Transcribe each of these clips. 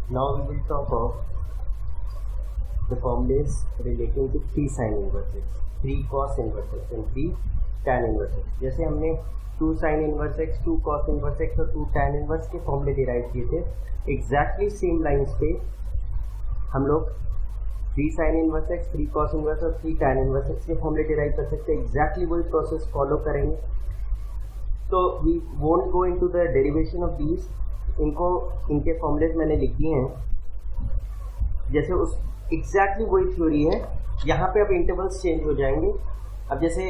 Now we will talk of the formulas relating to 3 sin inverses, 3 cos inverses and 3 tan inverses. जैसे हमने 2 sin inverse x, 2 cos inverse x और 2 tan inverse के फॉर्मूले derive किए थे, exactly same lines पे हम लोग 3 sin inverse x, 3 cos inverse और 3 tan inverse x के फॉर्मूले डिराइव कर सकते हैं. एग्जैक्टली वही प्रोसेस फॉलो करेंगे. तो we won't go into the derivation of these. इनके फॉर्मूलेज मैंने लिख दिए हैं. जैसे उस एग्जैक्टली वही थ्योरी है. यहाँ पे अब इंटरवल्स चेंज हो जाएंगे. अब जैसे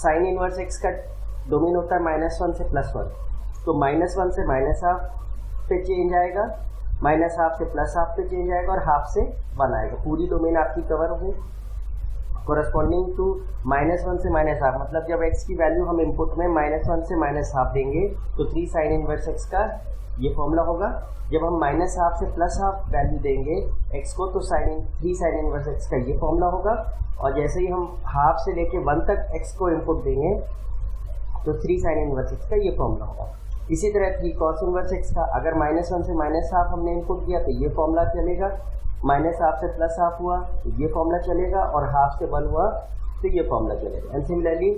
साइन इनवर्स एक्स का डोमेन होता है -1 से +1, तो -1 से -½ पे चेंज आएगा, -½ से +½ पे चेंज आएगा और ½ से 1 आएगा. पूरी डोमेन आपकी कवर हो गई. कोरस्पॉन्डिंग टू -1 से -½ मतलब जब x की वैल्यू हम इनपुट में -1 से -½ देंगे तो 3 साइन इनवर्स एक्स का ये फॉर्मूला होगा. जब हम -½ से +½ वैल्यू देंगे x को तो 3 साइन इनवर्स एक्स का ये फॉर्मूला होगा. और जैसे ही हम ½ से लेके 1 तक x को इनपुट देंगे तो 3 साइन इनवर्स एक्स का ये फॉर्मूला होगा. इसी तरह 3 कॉस इनवर्स एक्स का अगर -1 से -½ हमने इनपुट दिया तो ये फॉर्मूला चलेगा. -½ से +½ हुआ तो ये फॉर्मूला चलेगा और ½ से 1 हुआ तो ये फॉर्मूला चलेगा. And similarly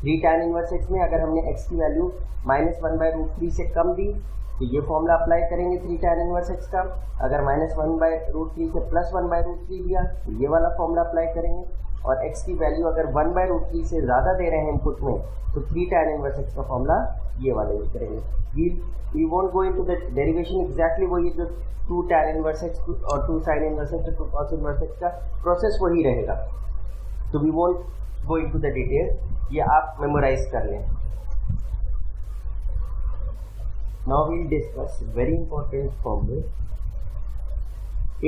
3 tan inverse x में अगर हमने x की वैल्यू -1/√3 से कम दी तो ये फॉर्मूला अप्लाई करेंगे 3 tan इनवर्स एक्स का. अगर -1/√3 से +1/√3 दिया तो ये वाला फॉर्मूला अप्लाई करेंगे. और x की वैल्यू अगर 1/√3 से ज़्यादा दे रहे हैं इनपुट में तो 3 tan इनवर्स एक्स का फॉर्मूला ये वाला यूज करेंगे. We won't go into the derivation. Exactly वही जो 2 tan इनवर्स एक्स और 2 sin इनवर्स एक्स और 2 cos इनवर्स एक्स का प्रोसेस वही रहेगा. तो we won't go into the detail. ये आप मेमोराइज कर लें. Now we'll discuss very important फॉर्मूले.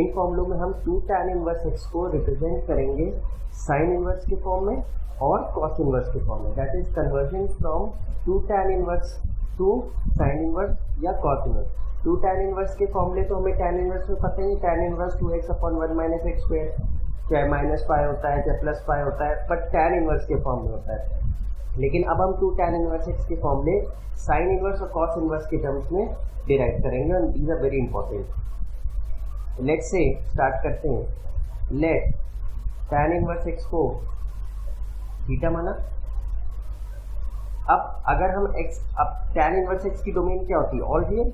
इन फॉर्मूलों में हम 2 tan इनवर्स एक्स को रिप्रेजेंट करेंगे साइन इनवर्स के फॉर्म में और कॉस इनवर्स के फॉर्म में. That is conversion from 2 tan inverse to sine inverse या कॉस इनवर्स. 2 tan इनवर्स के फॉर्मूले तो हमें tan इनवर्स में पता ही. tan इनवर्स 2x/1 - x², चाहे -π होता है चाहे +π होता है, बट tan इनवर्स के फॉर्म में होता है. लेकिन अब हम 2 tan इनवर्स एक्स के फॉर्मूले साइन इनवर्स और कॉस इनवर्स के टर्म्स में डिराइव करेंगे. And these are very important. Let's say start करते हैं. लेट tan इनवर्स एक्स को थीटा माना. अब अगर हम अब tan इनवर्स एक्स की डोमेन क्या होती है? All real,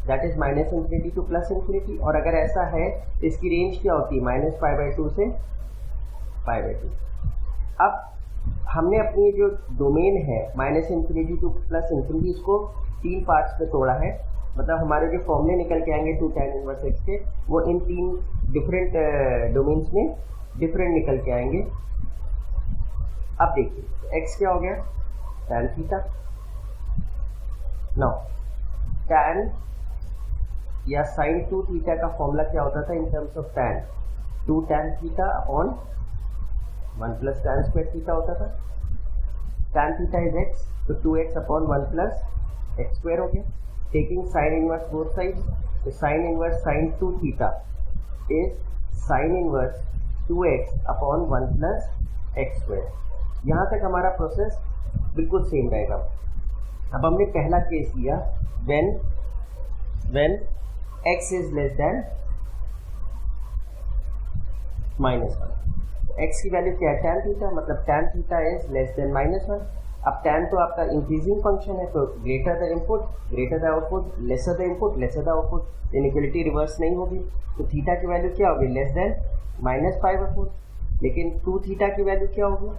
that is -∞ to +∞. और अगर ऐसा है इसकी रेंज क्या होती है? -π/2 से π/2. अब हमने अपनी जो डोमेन है -∞ टू +∞ इसको 3 पार्ट्स में तोड़ा है. मतलब हमारे जो फॉर्मूले निकल के आएंगे 2 tan इनवर्स एक्स के वो इन 3 डिफरेंट डोमेन्स में डिफरेंट निकल के आएंगे. अब देखिए x क्या हो गया? tan theta. नाउ tan या sin 2 थीटा का फॉर्मूला क्या होता था in terms of tan? 2 tan theta upon 1 + tan square theta होता था. tan थीटा इज x, तो 2x अपॉन 1 + x² हो गया. Taking sine inverse both side, तो sine inverse sin 2 theta is sine inverse 2x upon 1 + x². यहाँ तक हमारा process बिल्कुल सेम रहेगा. अब हमने पहला केस लिया when x is less than -1. x की वैल्यू क्या है? tan थीटा, मतलब tan theta is less than -1. अब tan तो आपका इंक्रीजिंग फंक्शन है, तो greater the input greater the output, lesser the input lesser the output. Inequality reverse नहीं होगी. तो थीटा की वैल्यू क्या होगी? Less than -π/4. लेकिन 2 थीटा की वैल्यू क्या होगी?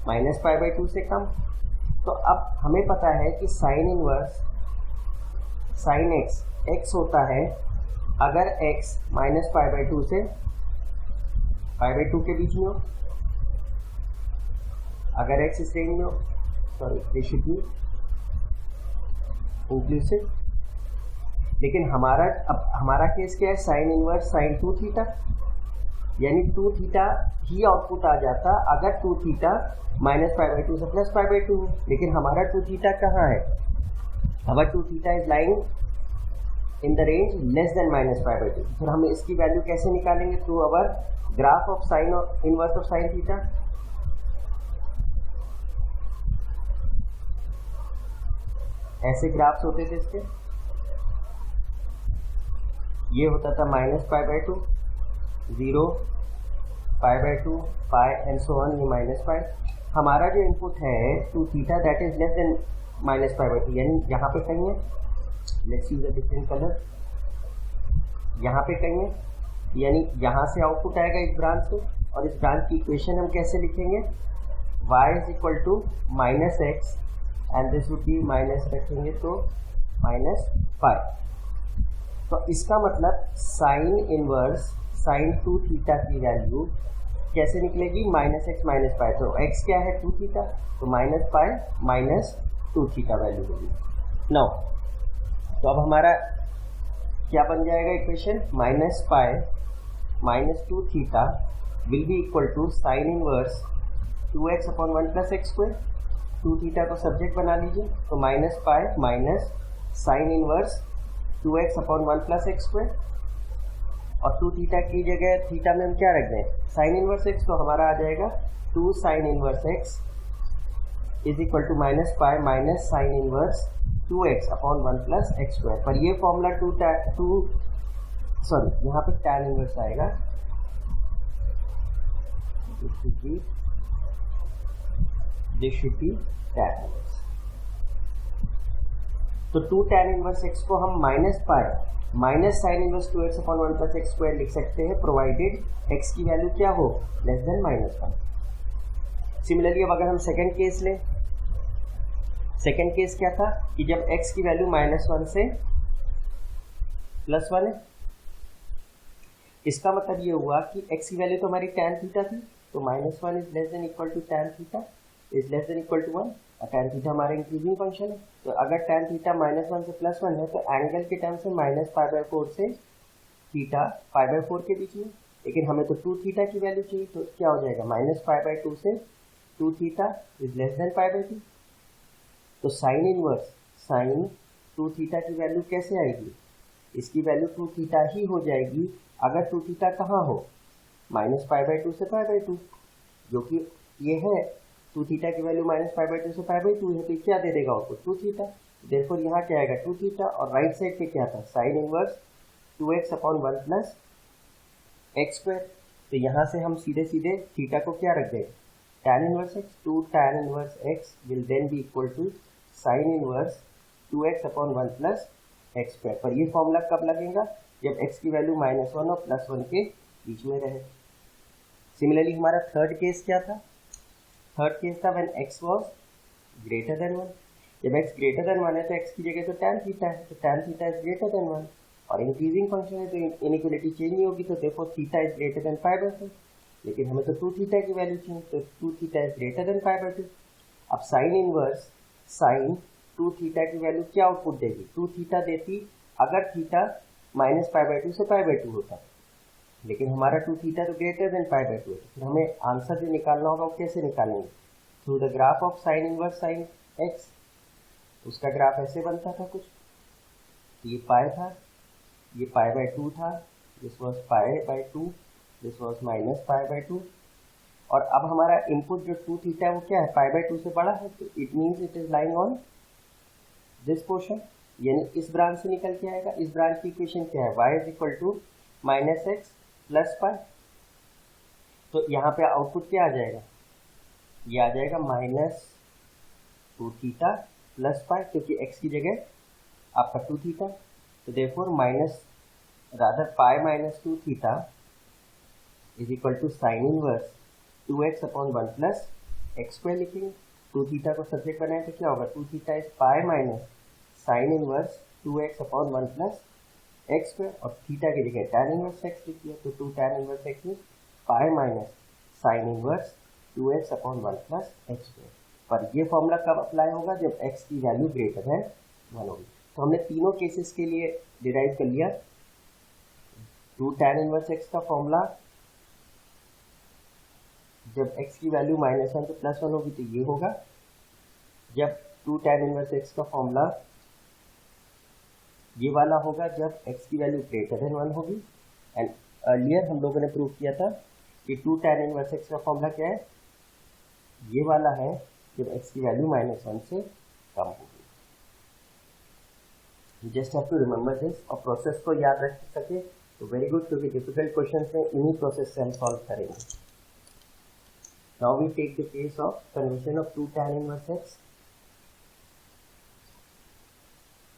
-π/2 से कम. तो अब हमें पता है कि साइन इनवर्स साइन x होता है अगर x -π/2 से π/2 के बीच में हो. अगर x इस रेंज में हो, sorry this should B inclusive. लेकिन हमारा केस क्या है? साइन इनवर्स sin 2 थीटा, यानी 2 थीटा ही आउटपुट आ जाता अगर 2 थीटा -π/2 से +π/2. लेकिन हमारा 2 थीटा कहाँ है? Our 2 theta is lying in the range less than -π/2. फिर हम इसकी वैल्यू कैसे निकालेंगे? Through our graph of sine inverse of sine theta. ऐसे ग्राफ्स होते थे इसके. ये होता था -π/2, 0, π/2, पाई एंड सो ऑन, ये -π। हमारा जो इनपुट है 2 theta that is less than -π/2, यानी यहाँ पे कहीं है, let's use a different colour, यहाँ पे कहीं है, यानी यहाँ से आउटपुट आएगा इस ब्रांच से, और इस ब्रांच की इक्वेशन हम कैसे लिखेंगे, y is equal to -x and this would be minus रखेंगे तो -π। तो इसका मतलब साइन इनवर्स साइन 2 थीटा की वैल्यू कैसे निकलेगी, -x -π। तो x क्या है 2 थीटा, तो -π -2 थीटा वैल्यू होगी। नाउ तो अब हमारा क्या बन जाएगा equation, -π -2 theta will be equal to sine inverse 2x/1 + x²। 2 theta को सब्जेक्ट बना लीजिए, तो -π साइन इनवर्स 2x/1 + x², और 2 थीटा की जगह थीटा में हम क्या रख दें, साइन इनवर्स x, तो हमारा आ जाएगा 2 sine inverse x is equal to -π sine inverse 2x/1 + x²। पर ये फॉर्मूला यहाँ पे tan इनवर्स आएगा, this should be tan inverse. तो 2 tan इनवर्स x को हम -π साइन इनवर्स 2x/1 + x² लिख सकते हैं, प्रोवाइडेड x की वैल्यू क्या हो, लेस देन -1। सिमिलरली अब अगर हम सेकेंड केस लें, सेकेंड केस क्या था कि जब x की वैल्यू -1 से +1 है, इसका मतलब ये हुआ कि x की वैल्यू तो हमारी tan थीटा थी, तो -1 is less than equal to tan theta is less than equal to 1, और tan थीटा हमारा इंक्रीजिंग फंक्शन है, तो अगर tan थीटा -1 से +1 है तो एंगल के टर्म से -π/4 से थीटा π/4 के बीच में, लेकिन हमें तो 2 थीटा की वैल्यू चाहिए, तो क्या हो जाएगा, -π/2 से 2 थीटा इज लेस देन π/2। तो साइन इनवर्स साइन 2 थीटा की वैल्यू कैसे आएगी, इसकी वैल्यू 2 थीटा ही हो जाएगी अगर 2 थीटा कहाँ हो, -π/2 से π/2, जो कि ये है 2 थीटा की वैल्यू -π/2 से π/2 है, तो क्या दे देगा आउटपुट 2 थीटा। देयरफॉर यहाँ क्या आएगा 2 थीटा, और राइट साइड पे क्या था, साइन इनवर्स 2x/1 + x²। तो यहाँ से हम सीधे सीधे थीटा को क्या रख दें, tan inverse x, 2 tan inverse x will then be equal to sine inverse 2x/1 + x²। पर ये फॉर्मूला कब लगेगा, जब x की वैल्यू -1 और +1 के बीच में रहे। सिमिलरली हमारा थर्ड केस क्या था, थर्ड केस था when x was greater than 1। जब x ग्रेटर देन 1 है तो x की जगह तो tan थीटा है, तो tan theta is greater than 1, और इंक्रीजिंग फंक्शन है तो इनइक्वालिटी चेंज नहीं होगी, तो देखो थीटा इज ग्रेटर देन π/2, लेकिन हमें तो 2 थीटा की वैल्यू चाहिए, तो 2 थीटा इज ग्रेटर देन π/2। अब साइन इनवर्स साइन 2 थीटा की वैल्यू क्या आउटपुट देगी, 2 थीटा देती अगर थीटा -π/2 से π/2 होता, लेकिन हमारा 2 थीटा तो ग्रेटर देन π/2 है, फिर हमें आंसर जो निकालना होगा वो कैसे निकालेंगे, through the graph of sine inverse sign x। उसका ग्राफ ऐसे बनता था कुछ, ये पाई था, ये π/2 था, दिस वाज π/2, दिस वाज -π/2, और अब हमारा इनपुट जो 2 थीटा है वो क्या है, π/2 से बड़ा है, तो it means it is lying on this portion, यानी इस ब्रांच से निकल के आएगा। इस ब्रांच की इक्वेशन क्या है, y is equal to -x + π। तो यहाँ पे आउटपुट क्या आ जाएगा, ये आ जाएगा -2 थीटा + π, क्योंकि x की जगह आपका 2 थीटा, तो therefore π -2 theta is equal to sine inverse 2x/1 + x² लिखेंगे। 2 थीटा को सब्जेक्ट बनाए तो क्या होगा, 2 theta is π sine inverse 2x/1 + x², और थीटा की जगह tan इनवर्स x लिख दिया, तो 2 tan inverse x is π sine inverse 2x/1 + x²। पर ये फॉर्मूला कब अप्लाई होगा, जब x की वैल्यू ग्रेटर है 1 होगी। तो हमने तीनों केसेस के लिए डिराइव कर लिया। 2 tan इनवर्स x का फॉर्मूला जब x की वैल्यू -1 से +1 होगी तो ये होगा, जब 2 tan इनवर्स x का फॉर्मूला ये वाला होगा जब x की वैल्यू ग्रेटर देन 1 होगी। एंड अर्लियर हम लोगों ने प्रूव किया था कि 2 tan इनवर्स x का फॉर्मूला क्या है, ये वाला है जब x की वैल्यू -1 से कम होगी। Just have to remember this, और प्रोसेस को याद रख सके तो वेरी गुड, क्योंकि डिफिकल्ट क्वेश्चन में इन्हीं प्रोसेस से हम सॉल्व करेंगे. Now we take the case of conversion of 2 tan inverse x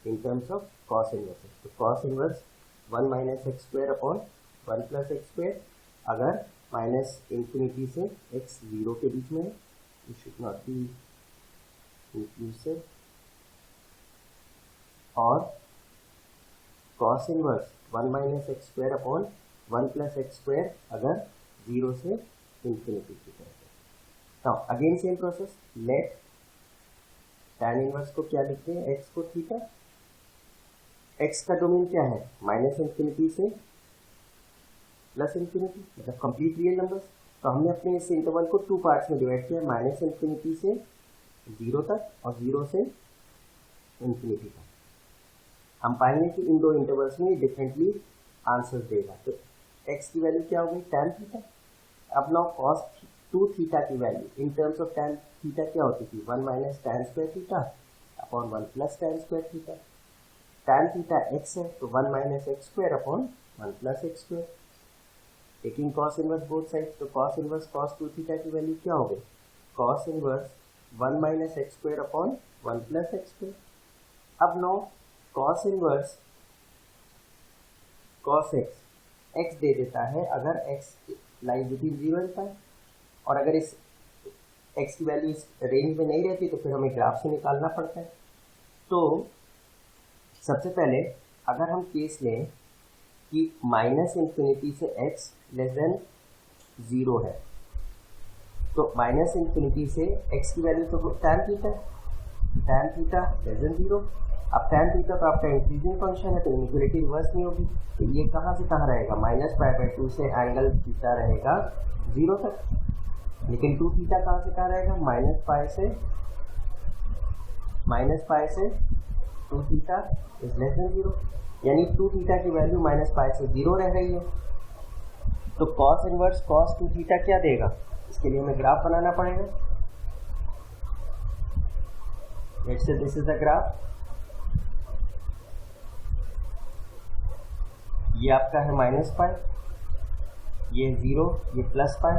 in terms of cos inverse x. तो cos inverse 1 minus x square upon 1 plus x square, अगर minus infinity से x 0 के बीच में है, it should not be inclusive, और cos inverse 1 minus x square upon 1 plus x square अगर 0 से infinity की तरफ है. Now again same process, let tan inverse को क्या लिखते हैं, x को थीटा. x का डोमेन क्या है, माइनस इंफिनिटी से प्लस इंफिनिटी, मतलब कंप्लीट रियल नंबर्स. तो हमने अपने इस इंटरवल को 2 पार्ट्स में डिवाइड किया, माइनस इंफिनिटी से 0 तक और 0 से इंफिनिटी तक. हम पाएंगे कि इन दो इंटरवल्स में डिफरेंटली आंसर देगा. तो x की वैल्यू क्या होगी, tan थीटा. अब नाउ cos 2 थीटा की value in terms of tan theta क्या होती थी, 1 minus tan square theta upon 1 plus tan square theta. tan theta x है तो 1 minus x square upon 1 plus x square. Taking cos inverse both sides, तो cos inverse cos 2 theta की value क्या होगी, cos inverse 1 minus x square upon 1 plus x square. अब know cos inverse cos x दे देता है अगर x lies between 0 and pi, और अगर इस x की वैल्यू इस रेंज में नहीं रहती तो फिर हमें ग्राफ से निकालना पड़ता है. तो सबसे पहले अगर हम केस लें कि माइनस इंफिनिटी से x लेस देन 0 है, तो माइनस इंफिनिटी से x की वैल्यू तो tan थीटा लेस देन 0. अब tan थीटा तो आपका इंक्रीजिंग फंक्शन है तो इनइक्वालिटी रिवर्स नहीं होगी, तो ये कहाँ से कहाँ रहेगा, माइनस पाई बाई 2 से एंगल थीटा रहेगा 0 तक. लेकिन 2 थीटा कहाँ से कहाँ रहेगा, माइनस पाई से 2 थीटा इज लेस देन 0, यानी 2 थीटा की वैल्यू माइनस पाई से 0 रह गई है. तो cos इनवर्स cos 2 थीटा क्या देगा, इसके लिए हमें ग्राफ बनाना पड़ेगा. Let's say this is the graph. ये आपका है माइनस पाई, ये 0, ये प्लस पाई.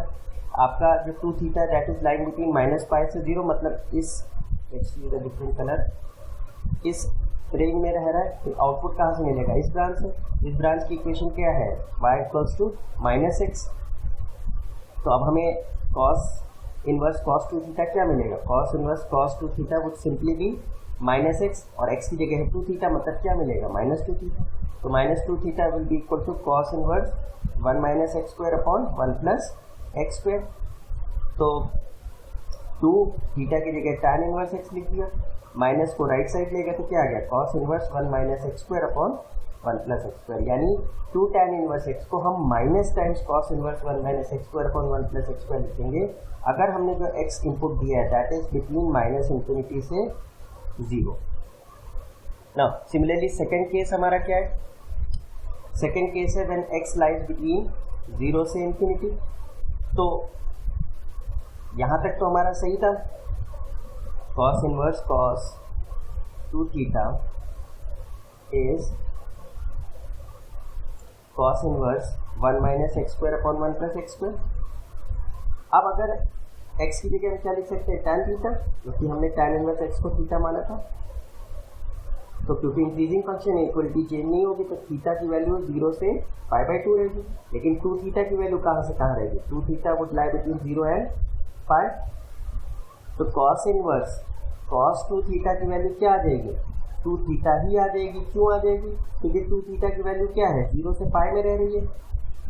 आपका जो 2 theta that is lying between minus pi से 0, मतलब इस डिफरेंट कलर इस रेंज में रह रहा है. तो आउटपुट कहाँ से मिलेगा, इस ब्रांच से. इस ब्रांच की इक्वेशन क्या है, y equals to minus x. तो अब हमें cos इनवर्स cos 2 थीटा क्या मिलेगा, cos inverse cos 2 theta would simply be minus x, और x की जगह है 2 थीटा, मतलब क्या मिलेगा, माइनस 2 थीटा. तो minus 2 theta will be equal to cos inverse 1 minus x square upon 1 plus x square. तो 2 थीटा की जगह tan इनवर्स x लिख दिया, माइनस को राइट साइड लेगा तो क्या आ गया, cos inverse 1 minus x square upon 1 plus x square. यानी 2 tan इनवर्स x को हम minus times cos inverse 1 minus x square upon 1 plus x square लिखेंगे अगर हमने जो x इनपुट दिया है that is between minus infinity से 0. नाउ सिमिलरली सेकंड केस हमारा क्या है, सेकंड केस है व्हेन x लाइज बिटवीन 0 से इंफिनिटी. तो यहाँ तक तो हमारा सही था, cos inverse cos 2 theta is cos inverse 1 minus x square upon 1 plus x square. अब अगर x की जगह में क्या लिख सकते हैं, tan थीटा, क्योंकि हमने tan इनवर्स x को थीटा माना था. तो क्योंकि इंक्रीजिंग फंक्शन इक्वलिटी चेंज नहीं होगी तो थीटा की वैल्यू 0 से पाई बाई 2 रहेगी. लेकिन 2 थीटा की वैल्यू कहाँ से कहाँ रहेगी, 2 theta would lie between 0 and पाई. तो cos इनवर्स cos 2 थीटा की वैल्यू क्या आ जाएगी, 2 थीटा ही आ जाएगी. क्यों आ जाएगी, क्योंकि 2 थीटा की वैल्यू क्या है, 0 से पाई में रह रही है.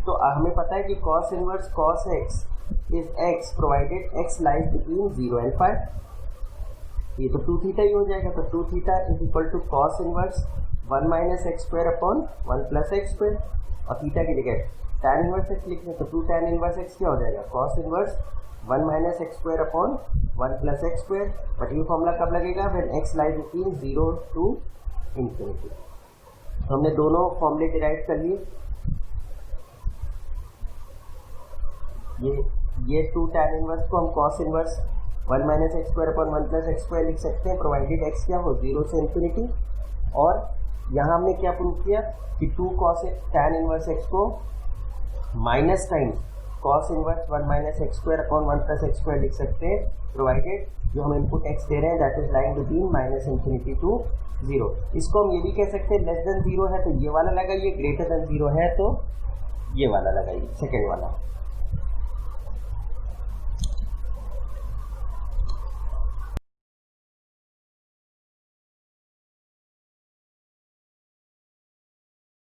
तो हमें पता है कि cos inverse cos x is x provided x lies between 0 and pi. ये तो 2 थीटा ही हो जाएगा. तो 2 theta is equal to cos inverse 1 minus x square upon 1 plus x square, और थीटा की जगह tan इनवर्स x लिख लें तो 2 tan इनवर्स x क्या हो जाएगा, cos inverse 1 minus x square upon 1 plus x square. But ये फॉर्मूला कब लगेगा, when x lies between 0 to infinity. तो हमने दोनों फॉर्मूले डिराइव कर लिए. ये 2 tan इनवर्स को हम cos inverse 1 minus x square upon 1 plus x square लिख सकते हैं, प्रोवाइडेड एक्स क्या हो 0 से इन्फिनिटी। और यहाँ हमने क्या प्रूव किया कि 2 कॉस टैन इनवर्स एक्स को minus time cos inverse 1 minus x square upon 1 plus x square लिख सकते हैं, प्रोवाइडेड जो हम इनपुट एक्स दे रहे हैं that is lying between minus infinity to 0। इसको हम ये भी कह सकते हैं लेस देन 0 है तो ये वाला लगाइए, ग्रेटर देन 0 है तो ये वाला लगाइए, सेकेंड वाला।